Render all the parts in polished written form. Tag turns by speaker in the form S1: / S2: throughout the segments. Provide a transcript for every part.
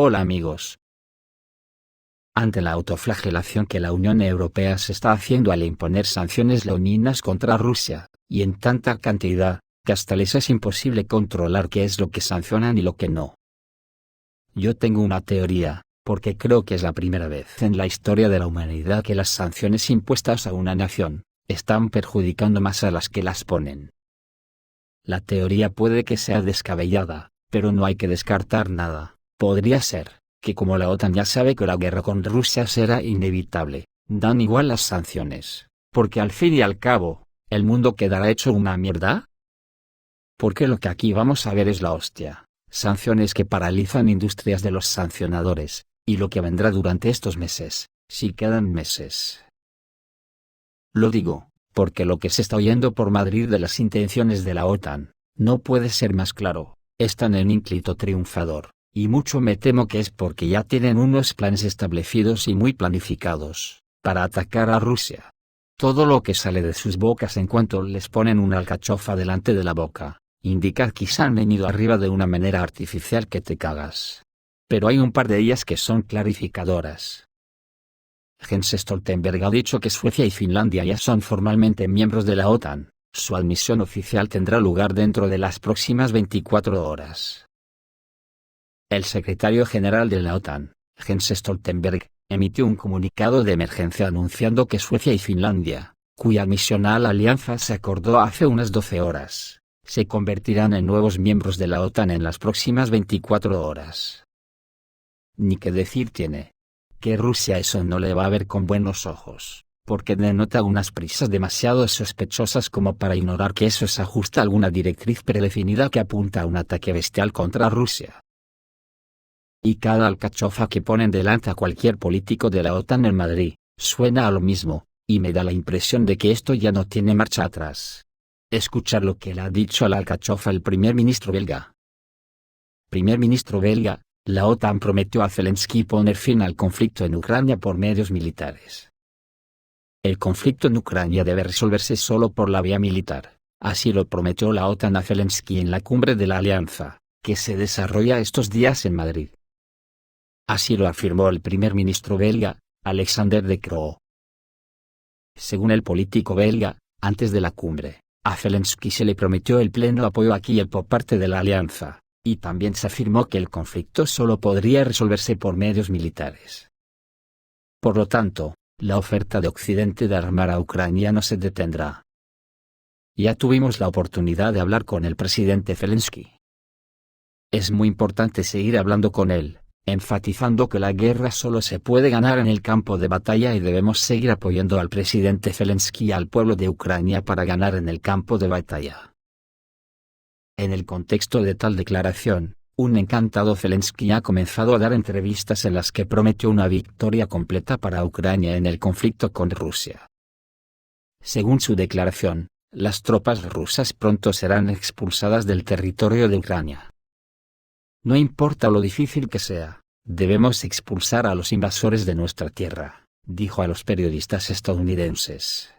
S1: Hola amigos. Ante la autoflagelación que la Unión Europea se está haciendo al imponer sanciones leoninas contra Rusia, y en tanta cantidad, que hasta les es imposible controlar qué es lo que sancionan y lo que no. Yo tengo una teoría, porque creo que es la primera vez en la historia de la humanidad que las sanciones impuestas a una nación, están perjudicando más a las que las ponen. La teoría puede que sea descabellada, pero no hay que descartar nada. Podría ser, que como la OTAN ya sabe que la guerra con Rusia será inevitable, dan igual las sanciones, porque al fin y al cabo, ¿el mundo quedará hecho una mierda? Porque lo que aquí vamos a ver es la hostia, sanciones que paralizan industrias de los sancionadores, y lo que vendrá durante estos meses, si quedan meses. Lo digo, porque lo que se está oyendo por Madrid de las intenciones de la OTAN, no puede ser más claro, están en ínclito triunfador. Y mucho me temo que es porque ya tienen unos planes establecidos y muy planificados, para atacar a Rusia. Todo lo que sale de sus bocas en cuanto les ponen una alcachofa delante de la boca, indica que se han venido arriba de una manera artificial que te cagas. Pero hay un par de ellas que son clarificadoras. Jens Stoltenberg ha dicho que Suecia y Finlandia ya son formalmente miembros de la OTAN, su admisión oficial tendrá lugar dentro de las próximas 24 horas. El secretario general de la OTAN, Jens Stoltenberg, emitió un comunicado de emergencia anunciando que Suecia y Finlandia, cuya admisión a la alianza se acordó hace unas 12 horas, se convertirán en nuevos miembros de la OTAN en las próximas 24 horas. Ni qué decir tiene. Que Rusia eso no le va a ver con buenos ojos, porque denota unas prisas demasiado sospechosas como para ignorar que eso se ajusta a alguna directriz predefinida que apunta a un ataque bestial contra Rusia. Y cada alcachofa que ponen delante a cualquier político de la OTAN en Madrid, suena a lo mismo, y me da la impresión de que esto ya no tiene marcha atrás. Escuchar lo que le ha dicho a la alcachofa el primer ministro belga. Primer ministro belga, la OTAN prometió a Zelensky poner fin al conflicto en Ucrania por medios militares. El conflicto en Ucrania debe resolverse solo por la vía militar, así lo prometió la OTAN a Zelensky en la cumbre de la Alianza, que se desarrolla estos días en Madrid. Así lo afirmó el primer ministro belga, Alexander De Croo. Según el político belga, antes de la cumbre, a Zelensky se le prometió el pleno apoyo a Kiev por parte de la alianza, y también se afirmó que el conflicto solo podría resolverse por medios militares. Por lo tanto, la oferta de Occidente de armar a Ucrania no se detendrá. Ya tuvimos la oportunidad de hablar con el presidente Zelensky. Es muy importante seguir hablando con él, enfatizando que la guerra solo se puede ganar en el campo de batalla y debemos seguir apoyando al presidente Zelensky y al pueblo de Ucrania para ganar en el campo de batalla. En el contexto de tal declaración, un encantado Zelensky ha comenzado a dar entrevistas en las que prometió una victoria completa para Ucrania en el conflicto con Rusia. Según su declaración, las tropas rusas pronto serán expulsadas del territorio de Ucrania. No importa lo difícil que sea, debemos expulsar a los invasores de nuestra tierra, dijo a los periodistas estadounidenses.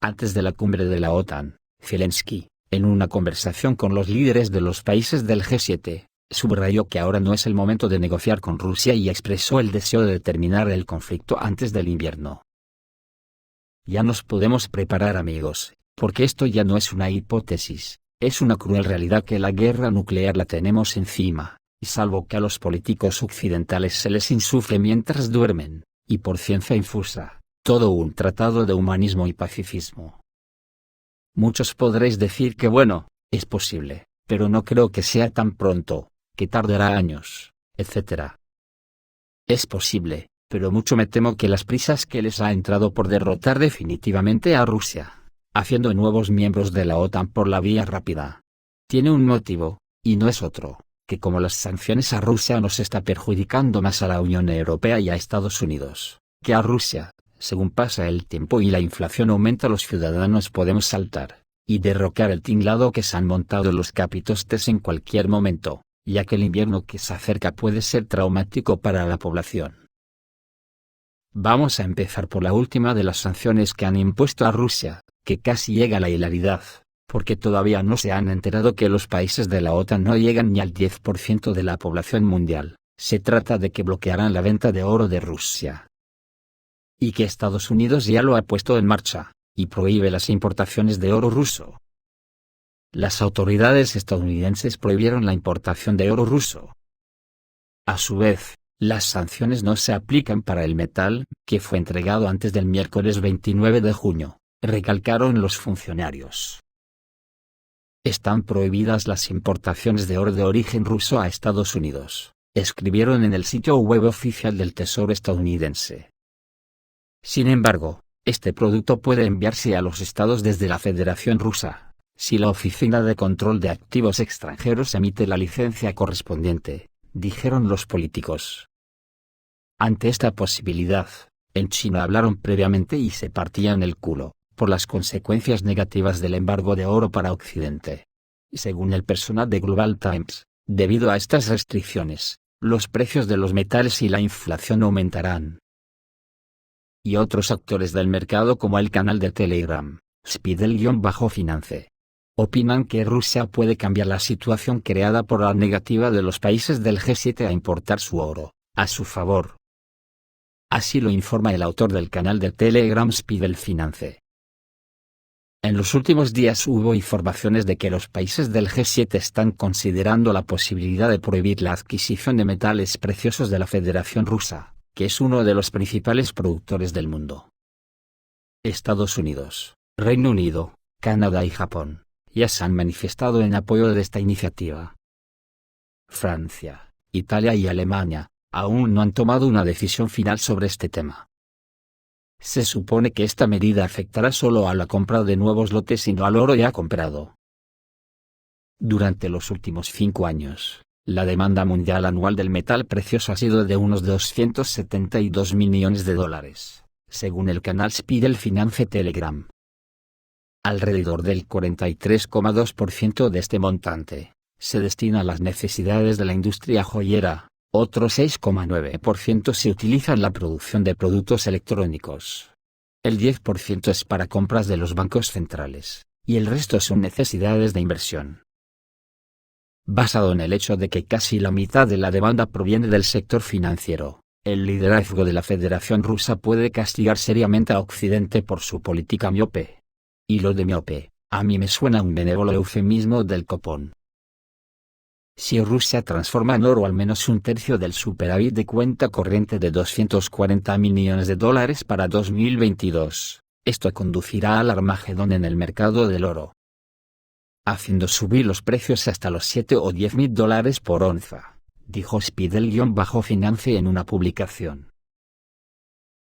S1: Antes de la cumbre de la OTAN, Zelensky, en una conversación con los líderes de los países del G7, subrayó que ahora no es el momento de negociar con Rusia y expresó el deseo de terminar el conflicto antes del invierno. Ya nos podemos preparar, amigos, porque esto ya no es una hipótesis. Es una cruel realidad que la guerra nuclear la tenemos encima, y salvo que a los políticos occidentales se les insufle mientras duermen, y por ciencia infusa, todo un tratado de humanismo y pacifismo. Muchos podréis decir que bueno, es posible, pero no creo que sea tan pronto, que tardará años, etc. Es posible, pero mucho me temo que las prisas que les ha entrado por derrotar definitivamente a Rusia, haciendo nuevos miembros de la OTAN por la vía rápida, tiene un motivo, y no es otro, que como las sanciones a Rusia nos está perjudicando más a la Unión Europea y a Estados Unidos, que a Rusia, según pasa el tiempo y la inflación aumenta, los ciudadanos podemos saltar, y derrocar el tinglado que se han montado los capitostes en cualquier momento, ya que el invierno que se acerca puede ser traumático para la población. Vamos a empezar por la última de las sanciones que han impuesto a Rusia, que casi llega a la hilaridad, porque todavía no se han enterado que los países de la OTAN no llegan ni al 10% de la población mundial, Se trata de que bloquearán la venta de oro de Rusia. Y que Estados Unidos ya lo ha puesto en marcha, y prohíbe las importaciones de oro ruso. Las autoridades estadounidenses prohibieron la importación de oro ruso. A su vez, las sanciones no se aplican para el metal, que fue entregado antes del miércoles 29 de junio, recalcaron los funcionarios. Están prohibidas las importaciones de oro de origen ruso a Estados Unidos, escribieron en el sitio web oficial del Tesoro estadounidense. Sin embargo, este producto puede enviarse a los estados desde la Federación Rusa, si la Oficina de Control de Activos Extranjeros emite la licencia correspondiente, dijeron los políticos. Ante esta posibilidad, en China hablaron previamente y se partían el culo, por las consecuencias negativas del embargo de oro para Occidente. Según el personal de Global Times, debido a estas restricciones, los precios de los metales y la inflación aumentarán. Y otros actores del mercado como el canal de Telegram, Spiegel-Finance, opinan que Rusia puede cambiar la situación creada por la negativa de los países del G7 a importar su oro, a su favor. Así lo informa el autor del canal de Telegram Spiegel-Finance. En los últimos días hubo informaciones de que los países del G7 están considerando la posibilidad de prohibir la adquisición de metales preciosos de la Federación Rusa, que es uno de los principales productores del mundo. Estados Unidos, Reino Unido, Canadá y Japón ya se han manifestado en apoyo de esta iniciativa. Francia, Italia y Alemania aún no han tomado una decisión final sobre este tema. Se supone que esta medida afectará solo a la compra de nuevos lotes y no al oro ya comprado. Durante los últimos 5 años, la demanda mundial anual del metal precioso ha sido de unos 272 mil millones de dólares, según el canal Spiegel-Finance Telegram. Alrededor del 43,2% de este montante se destina a las necesidades de la industria joyera, otro 6,9% se utiliza en la producción de productos electrónicos. El 10% es para compras de los bancos centrales, y el resto son necesidades de inversión. Basado en el hecho de que casi la mitad de la demanda proviene del sector financiero, el liderazgo de la Federación Rusa puede castigar seriamente a Occidente por su política miope. Y lo de miope, a mí me suena un benévolo eufemismo del copón. Si Rusia transforma en oro al menos un tercio del superávit de cuenta corriente de 240 mil millones de dólares para 2022, esto conducirá al Armagedón en el mercado del oro, haciendo subir los precios hasta los 7 o 10 mil dólares por onza, dijo Spiegel-Finance en una publicación.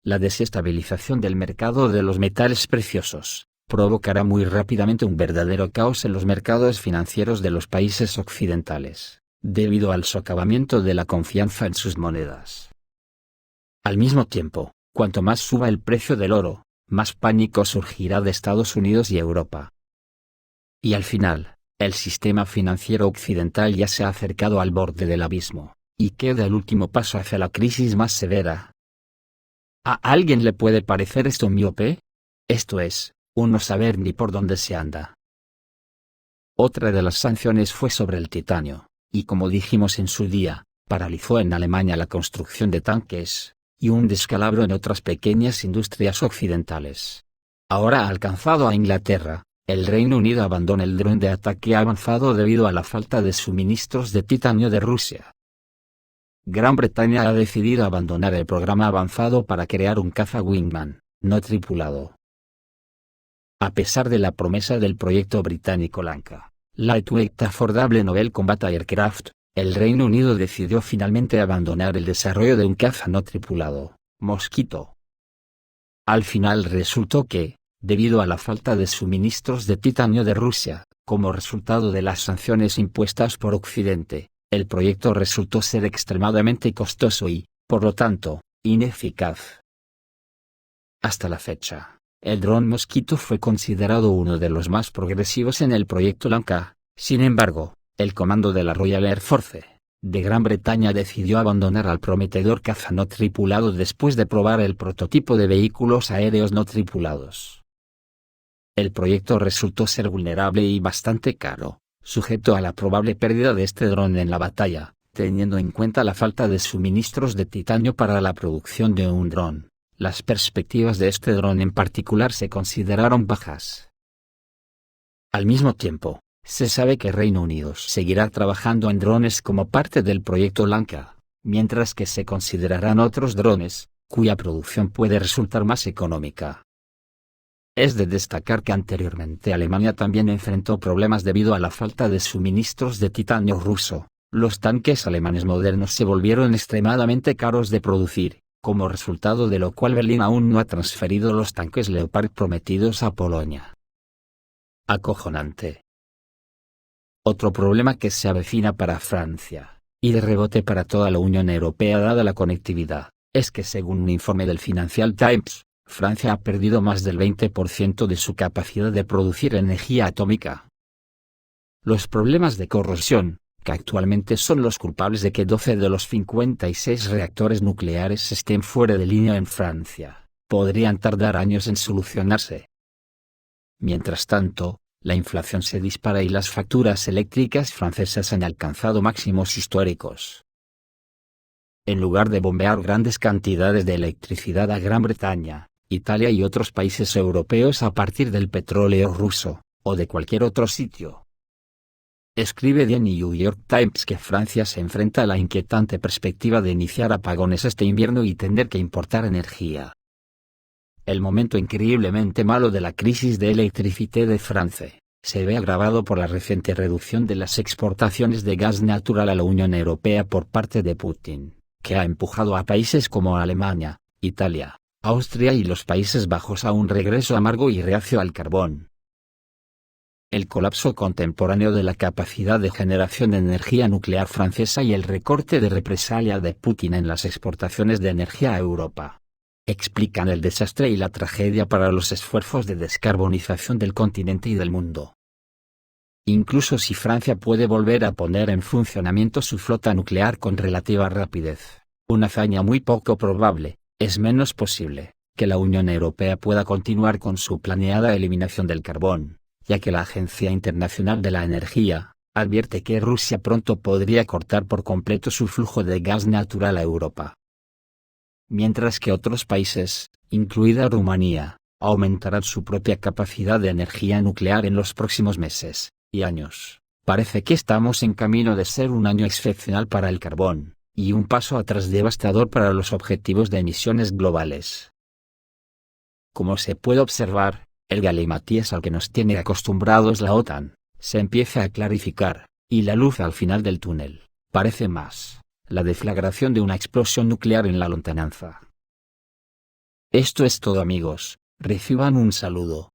S1: La desestabilización del mercado de los metales preciosos provocará muy rápidamente un verdadero caos en los mercados financieros de los países occidentales, debido al socavamiento de la confianza en sus monedas. Al mismo tiempo, cuanto más suba el precio del oro, más pánico surgirá de Estados Unidos y Europa. Y al final, el sistema financiero occidental ya se ha acercado al borde del abismo, y queda el último paso hacia la crisis más severa. ¿A alguien le puede parecer esto miope? Esto es, no saber ni por dónde se anda. Otra de las sanciones fue sobre el titanio, y como dijimos en su día, paralizó en Alemania la construcción de tanques, y un descalabro en otras pequeñas industrias occidentales. Ahora ha alcanzado a Inglaterra, el Reino Unido abandona el dron de ataque avanzado debido a la falta de suministros de titanio de Rusia. Gran Bretaña ha decidido abandonar el programa avanzado para crear un caza Wingman, no tripulado. A pesar de la promesa del proyecto británico Lanka, Lightweight Affordable Novel Combat Aircraft, el Reino Unido decidió finalmente abandonar el desarrollo de un caza no tripulado, Mosquito. Al final resultó que, debido a la falta de suministros de titanio de Rusia, como resultado de las sanciones impuestas por Occidente, el proyecto resultó ser extremadamente costoso y, por lo tanto, ineficaz. Hasta la fecha, el dron Mosquito fue considerado uno de los más progresivos en el proyecto Lanka. Sin embargo, el comando de la Royal Air Force de Gran Bretaña decidió abandonar al prometedor caza no tripulado después de probar el prototipo de vehículos aéreos no tripulados. El proyecto resultó ser vulnerable y bastante caro, sujeto a la probable pérdida de este dron en la batalla, Teniendo en cuenta la falta de suministros de titanio para la producción de un dron, las perspectivas de este dron en particular se consideraron bajas. Al mismo tiempo, se sabe que Reino Unido seguirá trabajando en drones como parte del proyecto Lanka, mientras que se considerarán otros drones, cuya producción puede resultar más económica. Es de destacar que anteriormente Alemania también enfrentó problemas debido a la falta de suministros de titanio ruso. Los tanques alemanes modernos se volvieron extremadamente caros de producir, como resultado de lo cual Berlín aún no ha transferido los tanques Leopard prometidos a Polonia. Acojonante. Otro problema que se avecina para Francia, y de rebote para toda la Unión Europea dada la conectividad, es que según un informe del Financial Times, Francia ha perdido más del 20% de su capacidad de producir energía atómica. Los problemas de corrosión, que actualmente son los culpables de que 12 de los 56 reactores nucleares estén fuera de línea en Francia, podrían tardar años en solucionarse. Mientras tanto, la inflación se dispara y las facturas eléctricas francesas han alcanzado máximos históricos. En lugar de bombear grandes cantidades de electricidad a Gran Bretaña, Italia y otros países europeos a partir del petróleo ruso, o de cualquier otro sitio, escribe The New York Times que Francia se enfrenta a la inquietante perspectiva de iniciar apagones este invierno y tener que importar energía. El momento increíblemente malo de la crisis de electricidad de Francia se ve agravado por la reciente reducción de las exportaciones de gas natural a la Unión Europea por parte de Putin, que ha empujado a países como Alemania, Italia, Austria y los Países Bajos a un regreso amargo y reacio al carbón. El colapso contemporáneo de la capacidad de generación de energía nuclear francesa y el recorte de represalia de Putin en las exportaciones de energía a Europa explican el desastre y la tragedia para los esfuerzos de descarbonización del continente y del mundo. Incluso si Francia puede volver a poner en funcionamiento su flota nuclear con relativa rapidez, una hazaña muy poco probable, es menos posible que la Unión Europea pueda continuar con su planeada eliminación del carbón, ya que la Agencia Internacional de la Energía advierte que Rusia pronto podría cortar por completo su flujo de gas natural a Europa. Mientras que otros países, incluida Rumanía, aumentarán su propia capacidad de energía nuclear en los próximos meses y años. Parece que estamos en camino de ser un año excepcional para el carbón, y un paso atrás devastador para los objetivos de emisiones globales. Como se puede observar, el galimatías al que nos tiene acostumbrados la OTAN se empieza a clarificar, y la luz al final del túnel parece más la deflagración de una explosión nuclear en la lontananza. Esto es todo, amigos, reciban un saludo.